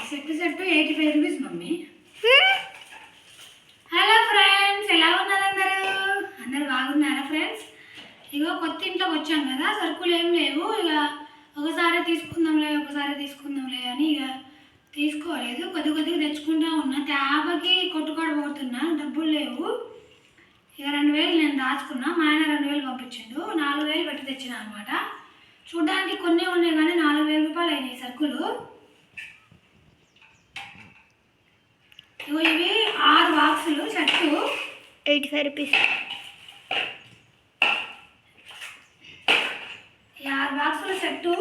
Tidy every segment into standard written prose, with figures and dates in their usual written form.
Set 85 rupees mummy. Hello friends, ఎలా ఉన్నారు అందరూ బాగున్నారా ఫ్రెండ్స్? ఇగో కొత్త ఇంట్లోకి వచ్చాం కదా, సరుకులు ఏం లేవు. ఇక ఒకసారి తీసుకుందాంలే అని ఇక తీసుకోలేదు. కొద్దిగా తెచ్చుకుంటా ఉన్నా. ట్యాబ్కి కొట్టుకోడబోతున్నా, డబ్బులు లేవు. ఇక 2000 నేను దాచుకున్నా. మా ఆయన 2000 పంపించిండు. 4000 పెట్టి తెచ్చిన అనమాట. చూడ్డానికి కొన్ని ఉన్నాయి కానీ 4000 రూపాయలు అయినాయి సరుకులు. ఇవి 6 బాక్సులు సెట్టు 85 రూపీస్. 6 బాక్సుల సెట్టు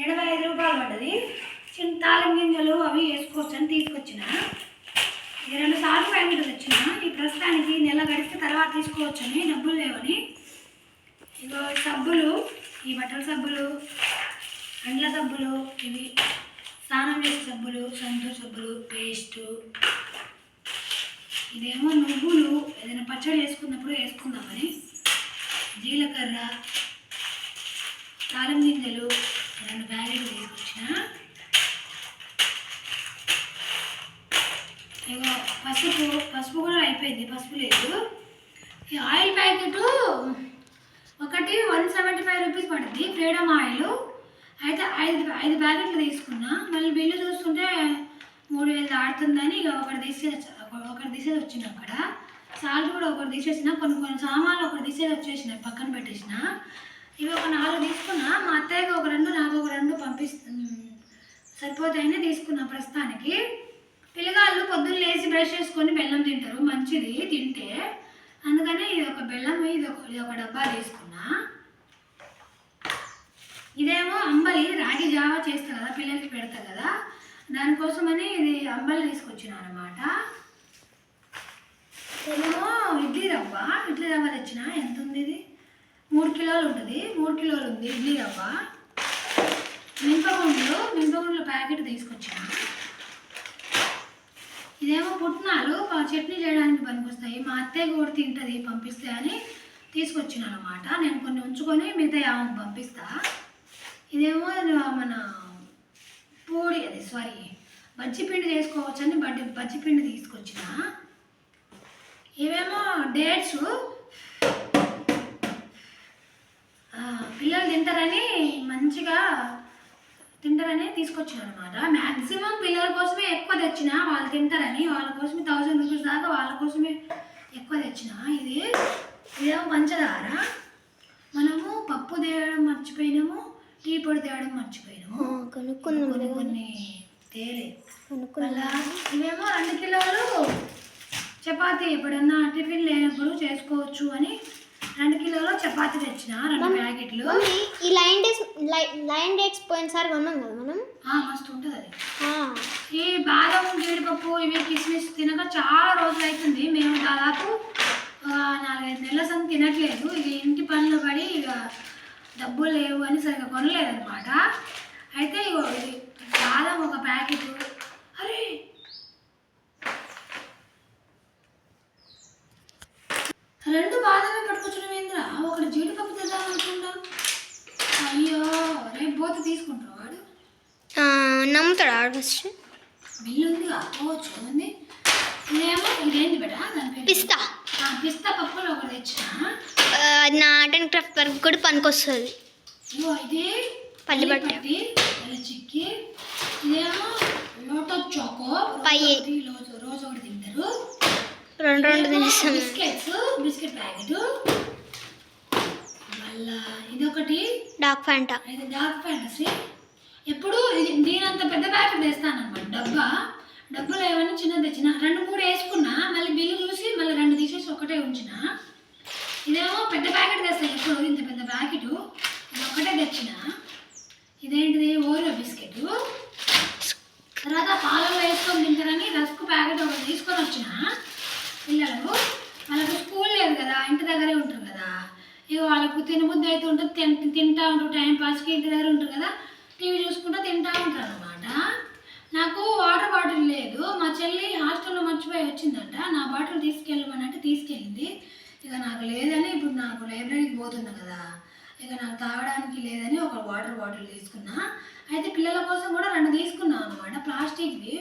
85 రూపాయలు పడ్డది. చిన్న తాళం గింజలు అవి వేసుకోవచ్చు అని తీసుకొచ్చిన. 2 సార్లు ప్యాకెట్ తెచ్చిన. ఈ ప్రస్తుతానికి నెల గడిస్తే తర్వాత తీసుకోవచ్చని, డబ్బులు లేవని. ఇగో సబ్బులు, ఈ బట్టల సబ్బులు, అండ్ల సబ్బులు, ఇవి స్నానం చేసే సబ్బులు, సంతూర్ సబ్బులు, పేస్టు. ఇదేమో నువ్వులు, ఏదైనా పచ్చడి వేసుకున్నప్పుడు వేసుకుందామని. జీలకర్ర, తాళం గింజలు 2 ప్యాకెట్లు తీసుకొచ్చిన. ఇగో పసుపు కూడా అయిపోయింది, పసుపు లేదు. ఈ ఆయిల్ ప్యాకెట్ ఒకటి 175 రూపీస్ పడుతుంది, ఫ్రీడమ్ ఆయిల్. అయితే 5 ప్యాకెట్లు తీసుకున్నా. మళ్ళీ బిల్లు చూస్తుంటే 3000 దాడుతుందని ఇక ఒకటి తీసేది వచ్చిన. అక్కడ సాల్ట్ కూడా ఒకటి తీసేసిన. కొన్ని సామాన్లు ఒకటి తీసేది వచ్చేసిన, పక్కన పెట్టేసిన. ఇవి ఒక 4 తీసుకున్నా. మా అత్తయ్యకి ఒక 2, నాకు ఒక 2 సరిపోతాయని తీసుకున్నా ప్రస్తుతానికి. పిల్లగాళ్ళు పొద్దున్న లేచి బ్రష్ చేసుకొని బెల్లం తింటారు, మంచిది తింటే. అందుకని ఇది ఒక బెల్లం, ఇది ఒక డబ్బా తీసుకున్నా. ఇదేమో అంబలి, రాగి జావా చేస్తా కదా, పిల్లలకి పెడతా కదా, దానికోసమని ఇది అంబలి తీసుకొచ్చిన అనమాట. ఇదేమో ఇడ్లీ రవ్వ తెచ్చిన. ఎంత ఉంది ఇది? 3 కిలోలు ఉంటుంది. 3 కిలోలు ఉంది ఇడ్లీ రవ్వ. మినపగుండ్ల ప్యాకెట్ తీసుకొచ్చిన. ఇదేమో పుట్నాలు, చట్నీ చేయడానికి పనికొస్తాయి. మా అత్తయ్య కూడా తింటుంది, పంపిస్తే అని తీసుకొచ్చిన అనమాట. నేను కొన్ని ఉంచుకొని మిగతా ఆమెకు పంపిస్తా. ఇదేమో మన బజ్జిపిండి చేసుకోవచ్చని బజ్జిపిండి తీసుకొచ్చిన. ఇవేమో డేట్స్, పిల్లలు మంచిగా తింటారని తీసుకొచ్చిన అనమాట. మ్యాక్సిమం పిల్లల కోసమే ఎక్కువ తెచ్చిన, వాళ్ళు తింటారని. వాళ్ళ కోసమే 1000 రూపీస్ దాకా వాళ్ళ కోసమే ఎక్కువ తెచ్చిన. ఇదేమో పంచదార. మనము పప్పు తేయడం మర్చిపోయినాము, టీ పొడి తేయడం మర్చిపోయినాము. కొన్ని తేలే. ఇవేమో 2 కిలోలు చపాతీ, ఎప్పుడన్నా టిఫిన్ లేనప్పుడు చేసుకోవచ్చు అని 2 కిలోలు చపాతీ తెచ్చిన, 2 ప్యాకెట్లు. ఈ లైన్ డేట్స్ పోయినసారి కొన్నాం కదా మనం. మస్తు ఉంటుంది అది. ఈ బాదం, జీడిపప్పు, ఇవి కిస్మిస్ తినక చాలా రోజులు అవుతుంది. మేము దాదాపు 4-5 నెలల సంగతి తినట్లేదు. ఇది ఇంటి పనులు పడి ఇక డబ్బులు లేవు అని సరిగ్గా కొనలేదన్నమాట. అయితే ఇగో ఇది బాదం ఒక ప్యాకెట్. అరే 2 బాదమే పట్టుకొచ్చిన ఏంద్రా, ఒకటి జీడిపప్పు తెద్దాం అనుకుంటా. అయ్యో, రేపు పోతే తీసుకుంటాం. వాడు నమ్ముతాడు ఆడు. ఫస్ట్ బిల్లు ఉంది కావచ్చు ఉంది. ఇదేంటి బెట, పిస్తా పప్పులు ఒకటి తెచ్చిన. నా ఆర్ట్ అండ్ క్రాఫ్ట్ వర్క్ కూడా పనికొస్తుంది. ఇగో ఇది పల్లి పట్టి, చిక్కి. ఇదేమో లోటస్ చాకో, రోజు ఒకటి తింటారు. 2 బిస్కెట్ ప్యాకెట్. మళ్ళా ఇదొకటి డార్క్ ఫ్యాంటా. ఇది డార్క్ ఫ్యాంటసీ. ఎప్పుడు దీనంత పెద్ద ప్యాకెట్ వేస్తానన్నమాట. డబ్బులు ఏమైనా చిన్నది తెచ్చిన. 2-3 వేసుకున్నా. మళ్ళీ బిల్లు చూసి మళ్ళీ 2 తీసేసి ఒకటే ఉంచిన. ఇదేమో పెద్ద ప్యాకెట్ తెస్తాను ఎప్పుడు, ఇంత పెద్ద ప్యాకెట్. ఇది ఒకటే తెచ్చిన. ఇదేంటిది? Oreo biscuit. తర్వాత పాలలో వేసుకొని తింటారని రస్క్ ప్యాకెట్ ఒకటి తీసుకొని వచ్చిన. పిల్లలకు వాళ్ళకు స్కూల్ లేదు కదా, ఇంటి దగ్గరే ఉంటారు కదా. ఇక వాళ్ళకు తినబుద్ధి అయితే ఉంటుంది, తింటూ ఉంటారు. టైం పాస్కి ఇంటి దగ్గర ఉంటారు కదా, టీవీ చూసుకుంటూ తింటూ ఉంటారు అనమాట. నాకు వాటర్ బాటిల్ లేదు. మా చెల్లి హాస్టల్లో మర్చిపోయి వచ్చిందంట. నా బాటిల్ తీసుకెళ్ళమని అంటే తీసుకెళ్ళింది. ఇక నాకు లేదని ఇప్పుడు నాకు లైబ్రరీకి పోతున్నా కదా, ఇక నాకు తాగడానికి లేదని ఒక వాటర్ బాటిల్ తీసుకున్నా. అయితే పిల్లల కోసం కూడా 2 తీసుకున్నాను అనమాట ప్లాస్టిక్వి.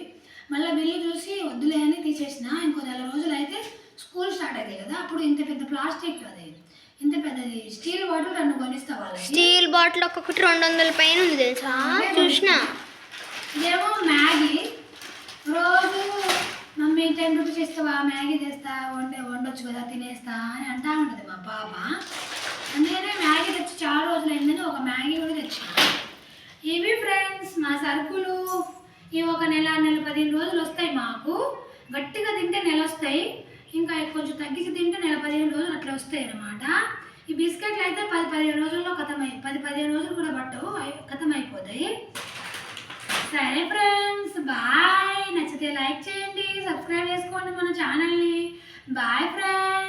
మళ్ళీ బిల్లు చూసి వద్దులే అని తీసేసిన. ఇంకో నెల రోజులు అయితే స్కూల్ స్టార్ట్ అవుతాయి కదా, అప్పుడు ఇంత పెద్ద ప్లాస్టిక్ అది ఇంత పెద్దది స్టీల్ బాటిల్ 2 కొనిస్తా వాళ్ళకి. స్టీల్ బాటిల్ ఒక్కొక్కటి 200 పైన ఉంది తెలుసా, చూసిన. ఇదేమో మ్యాగీ. రోజు మమ్మీ 10 రూపీస్ ఇస్తావా, మ్యాగీ తెస్తా, వండొచ్చు కదా తినేస్తా అని అంటా ఉంటుంది మా పాప. అందుకనే మ్యాగీ తెచ్చి చాలా రోజులు అయిందని ఒక మ్యాగీ కూడా తెచ్చాను. ఇవి ఫ్రెండ్స్ మా సరుకులు. ఇవి ఒక నెల 15 రోజులు వస్తాయి మాకు. గట్టిగా తింటే నెల వస్తాయి, ఇంకా కొంచెం తగ్గించి తింటే నెల 15 రోజులు అట్లా వస్తాయి అన్నమాట. ఈ బిస్కెట్లు అయితే 10-15 రోజుల్లో 10-15 రోజులు కూడా పట్టవు, ఖతం అయిపోతాయి. సరే ఫ్రెండ్స్, బాయ్. నచ్చితే లైక్ చేయండి, సబ్స్క్రైబ్ చేసుకోండి మన ఛానల్ని. Bye friends.